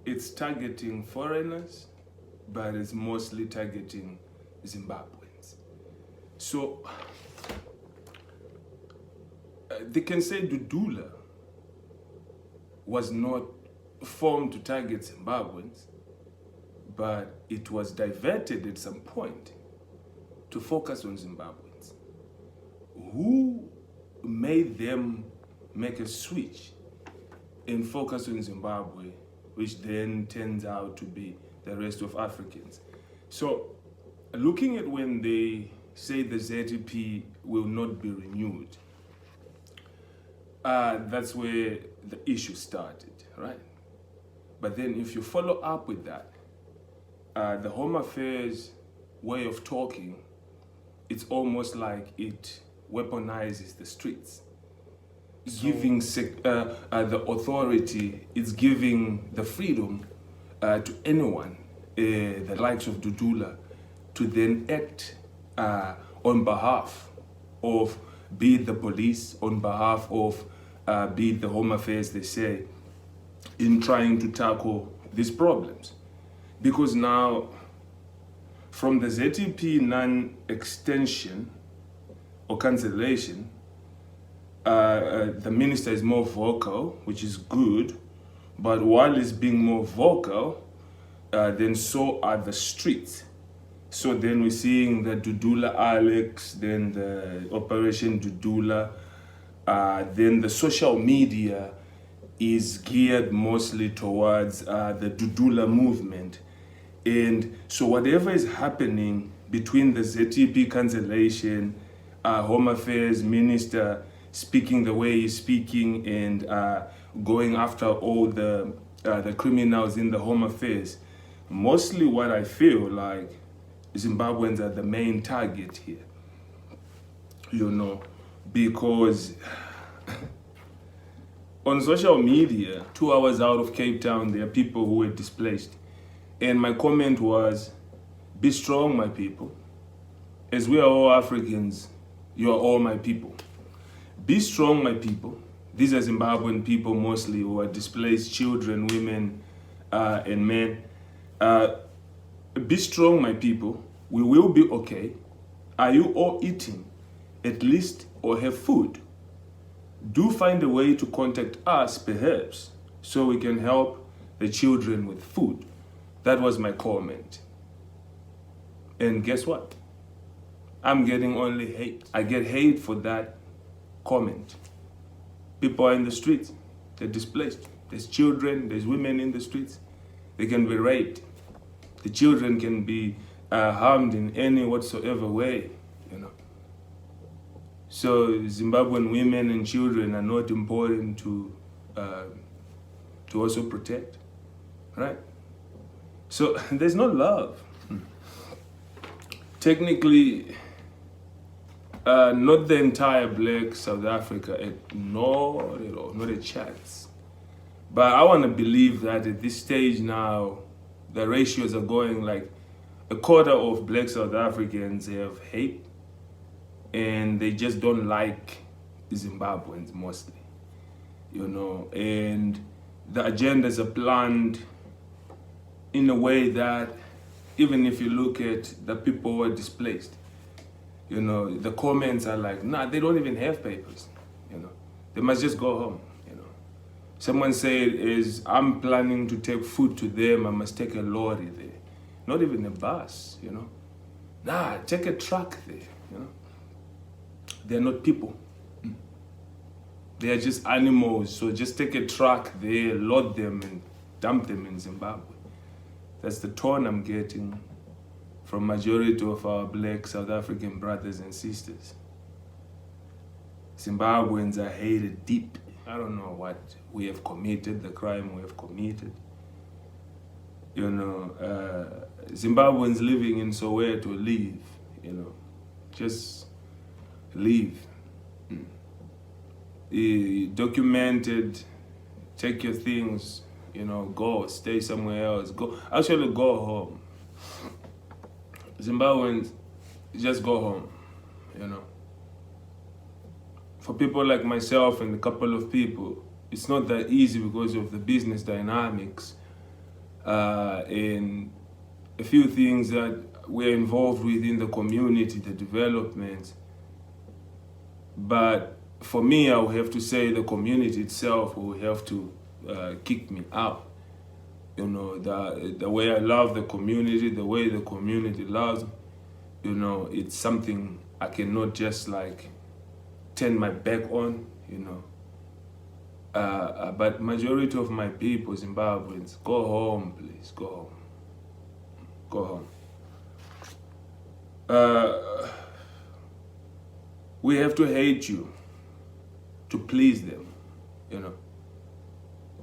it's targeting foreigners, but it's mostly targeting Zimbabweans. So they can say Dudula was not formed to target Zimbabweans, but it was diverted at some point to focus on Zimbabweans. Who made them make a switch and focus on Zimbabwe, which then turns out to be the rest of Africans? So looking at when they say the ZEP will not be renewed, that's where the issue started, right? But then if you follow up with that, the Home Affairs way of talking, it's almost like it weaponizes the streets. Giving the authority, it's giving the freedom to anyone, the likes of Dudula, to then act on behalf of, be it the police, on behalf of, be it the Home Affairs, they say, in trying to tackle these problems. Because now, from the ZEP non-extension or cancellation, the minister is more vocal, which is good, but while he's being more vocal, then so are the streets. So then we're seeing the Dudula Alex, then the Operation Dudula, then the social media is geared mostly towards the Dudula movement. And so whatever is happening between the ZEP cancellation, Home Affairs Minister speaking the way he's speaking, and going after all the criminals in the Home Affairs, mostly what I feel like Zimbabweans are the main target here, you know, because on social media, 2 hours out of Cape Town, there are people who were displaced. And my comment was, be strong, my people. As we are all Africans, you are all my people. Be strong, my people. These are Zimbabwean people mostly who are displaced, children, women, and men. Be strong, my people. We will be okay. Are you all eating, at least, or have food? Do find a way to contact us, perhaps, so we can help the children with food. That was my comment. And guess what? I'm getting only hate. I get hate for that comment. People are in the streets. They're displaced. There's children, there's women in the streets. They can be raped. The children can be harmed in any whatsoever way, you know. So Zimbabwean women and children are not important to also protect, right? So there's no love. Technically, not the entire black South Africa, not at all, not a chance. But I want to believe that at this stage now, the ratios are going like a quarter of black South Africans have hate, and they just don't like Zimbabweans mostly, you know, and the agendas are planned in a way that even if you look at the people who are displaced, you know, the comments are like, nah, they don't even have papers, you know, they must just go home, you know. Someone said I'm planning to take food to them, I must take a lorry there, not even a bus, you know. Nah, take a truck there, you know. They're not people. They are just animals, so just take a truck there, load them and dump them in Zimbabwe. That's the tone I'm getting from majority of our black South African brothers and sisters. Zimbabweans are hated deep. I don't know what we have committed, the crime we have committed. You know, Zimbabweans living in Soweto leave, you know, just leave. Documented, take your things, you know, go, stay somewhere else, actually go home. Zimbabweans, just go home, you know. For people like myself and a couple of people, it's not that easy because of the business dynamics. and a few things that we're involved with in the community, the development. But for me, I would have to say the community itself will have to kick me out. You know, the way I love the community, the way the community loves me, you know, it's something I cannot just like turn my back on, you know. But majority of my people, Zimbabweans, go home, please, go home. Go home. We have to hate you to please them, you know.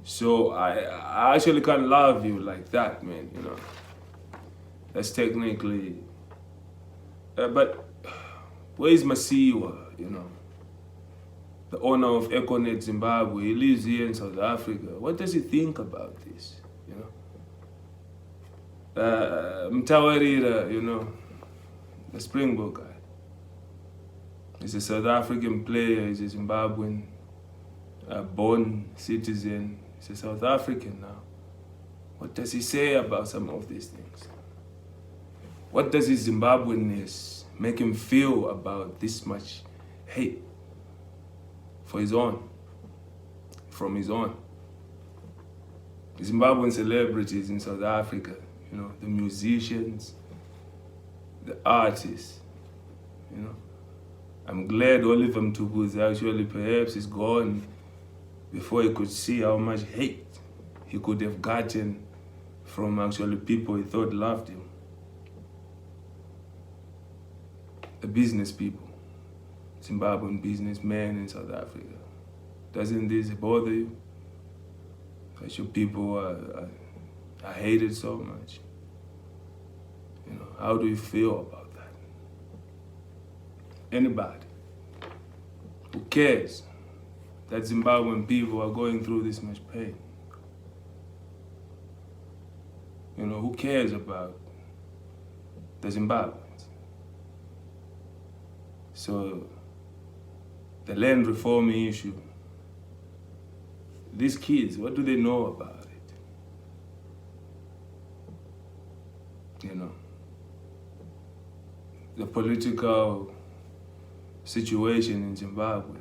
So I actually can't love you like that, man, you know. That's technically, but where's Masiwa, you know? The owner of Econet Zimbabwe, he lives here in South Africa. What does he think about this, you know? Mtawarira, you know, the Springbok guy. He's a South African player, he's a Zimbabwean born citizen. He's a South African now. What does he say about some of these things? What does his Zimbabweanness make him feel about this much hate for his own, from his own? Zimbabwean celebrities in South Africa, you know, the musicians, the artists, you know. I'm glad Oliver Mtukudzi actually perhaps is gone before he could see how much hate he could have gotten from actually people he thought loved him. The business people, Zimbabwean businessmen in South Africa. Doesn't this bother you? That your people are hated so much? You know, how do you feel about that? Anybody who cares that Zimbabwean people are going through this much pain? You know, who cares about the Zimbabweans? So, the land reform issue, these kids, what do they know about it? You know, the political situation in Zimbabwe,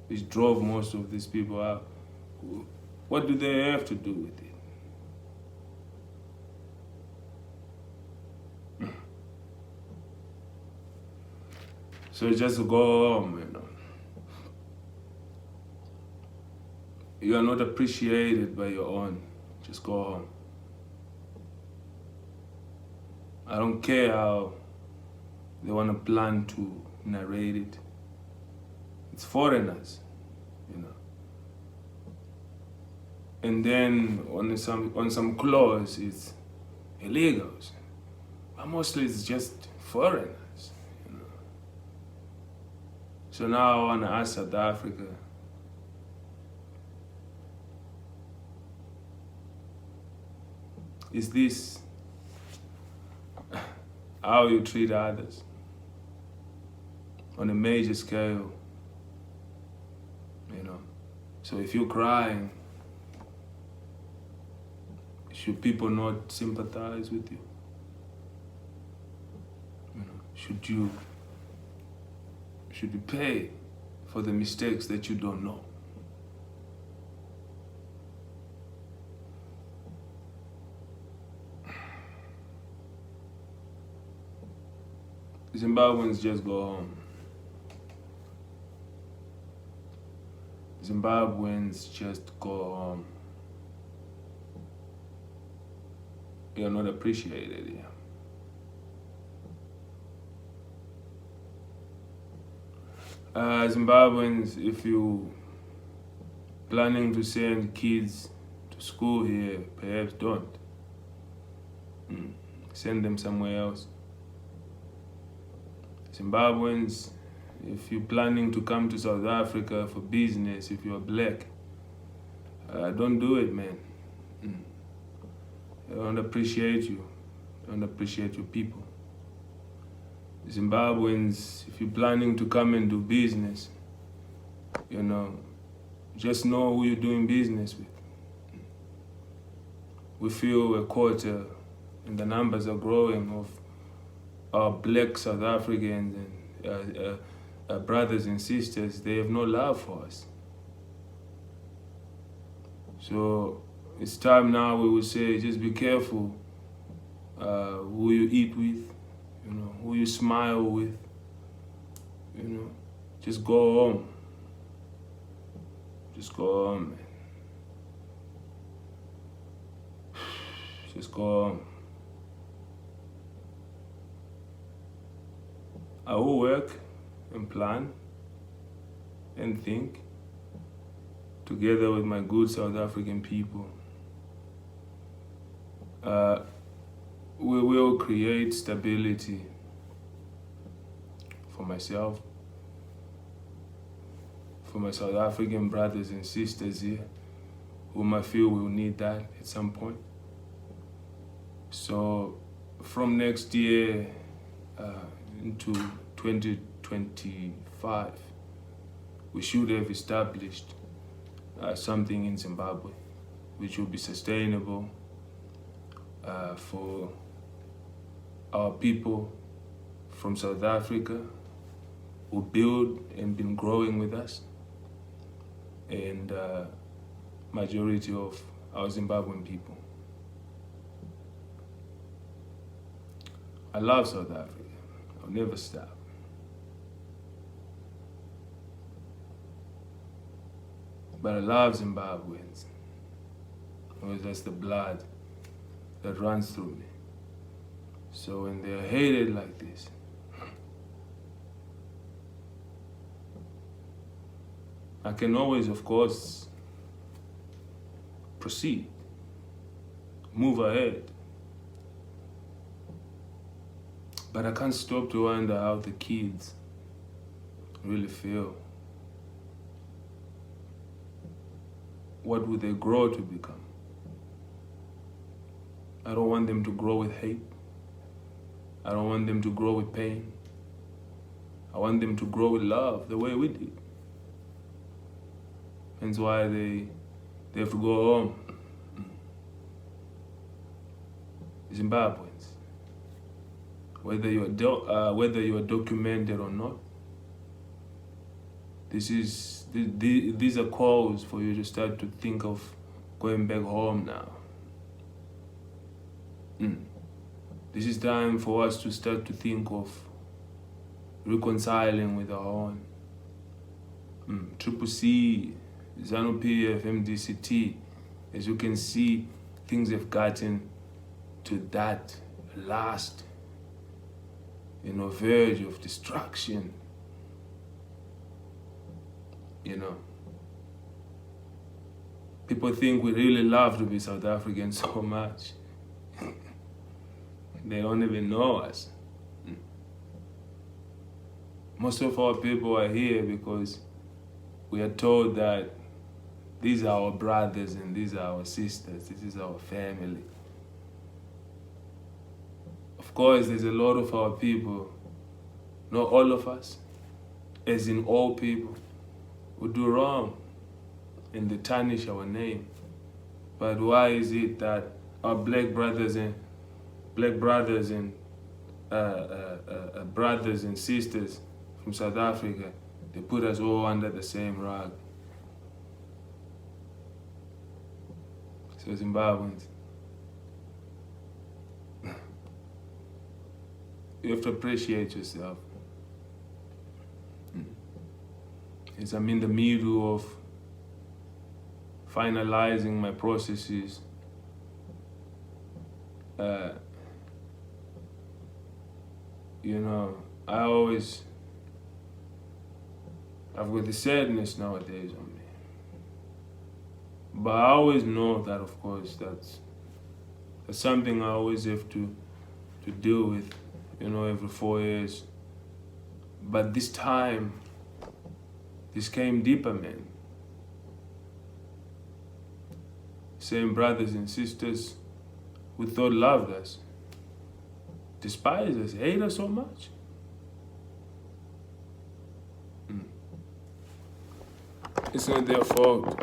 which drove most of these people out, what do they have to do with it? So just go home, you know. You are not appreciated by your own. Just go home. I don't care how they want to plan to narrate it. It's foreigners, you know. And then on some clause, it's illegals. But mostly it's just foreigners. So now I want to ask South Africa, is this how you treat others on a major scale? You know, so if you're crying, should people not sympathize with you? You know, should you pay for the mistakes that you don't know? Zimbabweans just go home. Zimbabweans just go home. You're not appreciated here. Zimbabweans, if you planning to send kids to school here, perhaps don't. Send them somewhere else. Zimbabweans, if you're planning to come to South Africa for business, if you're black, don't do it, man. I don't appreciate you. I don't appreciate your people. Zimbabweans, if you're planning to come and do business, you know, just know who you're doing business with. we feel a quarter, and the numbers are growing of our black South Africans and brothers and sisters. They have no love for us. So it's time now, we would say, just be careful who you eat with, who you smile with, just go home. Just go home, man. Just go home. I will work and plan and think together with my good South African people. We will create stability for myself, for my South African brothers and sisters here, whom I feel will need that at some point. So from next year into 2025, we should have established something in Zimbabwe which will be sustainable for our people from South Africa who build and been growing with us, and majority of our Zimbabwean people. I love South Africa. I'll never stop. But I love Zimbabweans, because that's the blood that runs through me. So when they're hated like this, I can always, of course, proceed, move ahead. But I can't stop to wonder how the kids really feel. What would they grow to become? I don't want them to grow with hate. I don't want them to grow with pain. I want them to grow with love, the way we did. Hence why they have to go home. Zimbabweans, whether you are documented or not, these are calls for you to start to think of going back home now. This is time for us to start to think of reconciling with our own. Triple C, ZANU-PF, MDCT, as you can see, things have gotten to that last, verge of destruction. People think we really love to be South African so much. They don't even know us. Most of our people are here because we are told that these are our brothers and these are our sisters, this is our family. Of course, there's a lot of our people, not all of us, as in all people, who do wrong and they tarnish our name. But why is it that our black brothers and brothers and sisters from South Africa, they put us all under the same rug? So Zimbabweans, you have to appreciate yourself. As I'm in the middle of finalizing my processes, I've got the sadness nowadays on me. But I always know that, of course, that's something I always have to deal with, every 4 years. But this time, this came deeper, man. Same brothers and sisters who thought loved us, despise us, hate us so much. It's not their fault.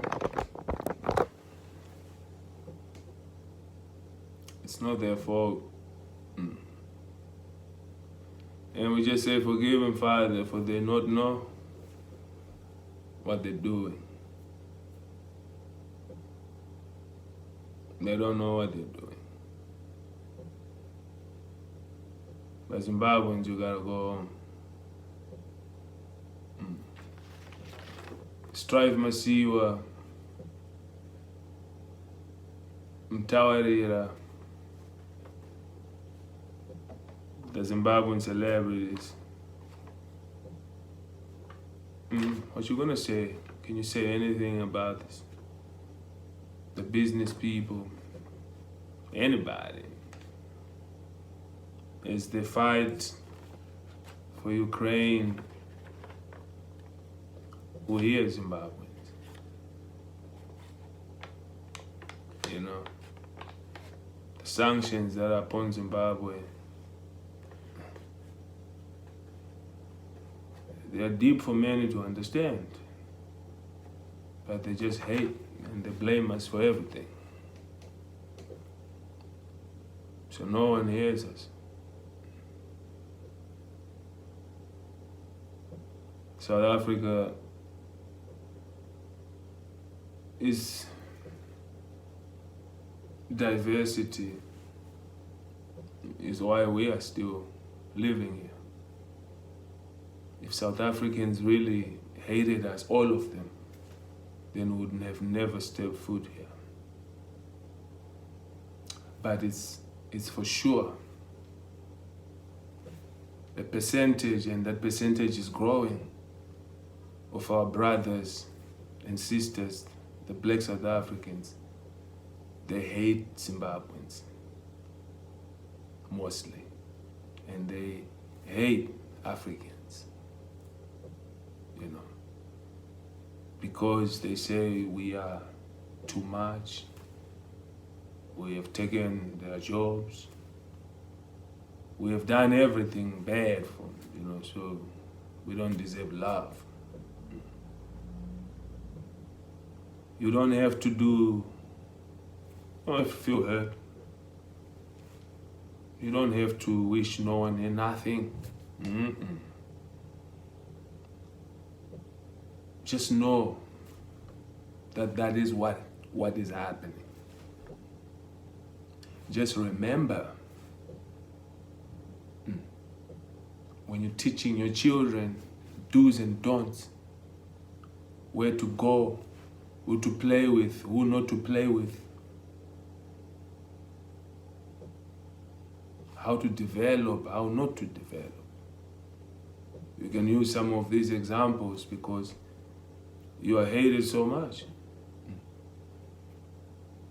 It's not their fault. And we just say, forgive them, Father, for they not know what they're doing. They don't know what they're doing. But Zimbabweans, you gotta go home. Strive masiwa mtawarira the Zimbabwean celebrities. What you gonna say? Can you say anything about this? The business people, anybody, as they fight for Ukraine, we're here Zimbabweans. You know, the sanctions that are upon Zimbabwe, they are deep for many to understand, but they just hate and they blame us for everything. So no one hears us. South Africa is diversity is why we are still living here. If South Africans really hated us, all of them, then we would have never stepped foot here. But it's for sure a percentage, and that percentage is growing, of our brothers and sisters, the Black South Africans, they hate Zimbabweans, mostly. And they hate Africans, you know, because they say we are too much, we have taken their jobs, we have done everything bad for them, you know, so we don't deserve love. You don't have to do, if you feel hurt, you don't have to wish no one nothing. Just know that that is what is happening. Just remember, when you're teaching your children do's and don'ts, where to go, who to play with, who not to play with, how to develop, how not to develop. You can use some of these examples because you are hated so much.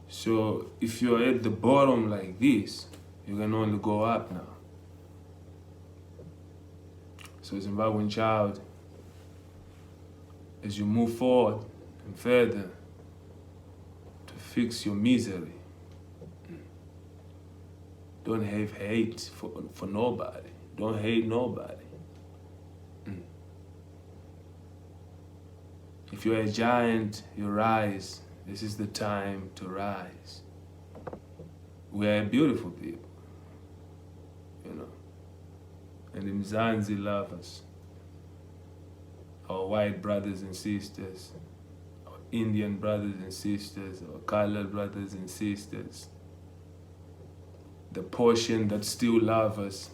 So if you're at the bottom like this, you can only go up now. So Zimbabwean child, as you move forward and further to fix your misery, don't have hate for nobody. Don't hate nobody. If you're a giant, you rise. This is the time to rise. We are beautiful people, you know. And the Mzansi love us. Our white brothers and sisters, our Indian brothers and sisters, our colored brothers and sisters. The portion that still love us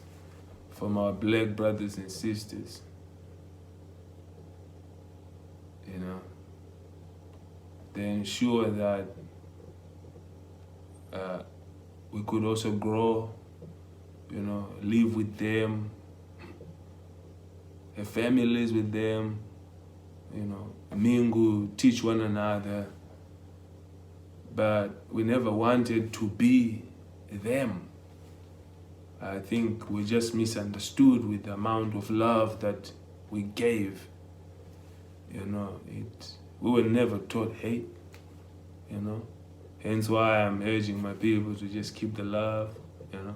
from our black brothers and sisters. You know, they ensure that we could also grow, you know, live with them, have families with them, you know, mingle, teach one another. But we never wanted to be them. I think we just misunderstood with the amount of love that we gave. You know, we were never taught hate, you know. Hence why I'm urging my people to just keep the love, you know.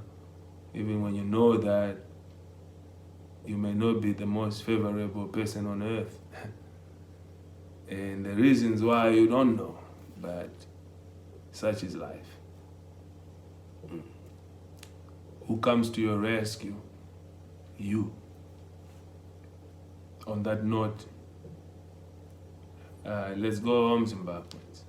Even when you know that you may not be the most favorable person on earth. And the reasons why you don't know, but such is life. Who comes to your rescue? You. On that note, let's go home, Zimbabweans.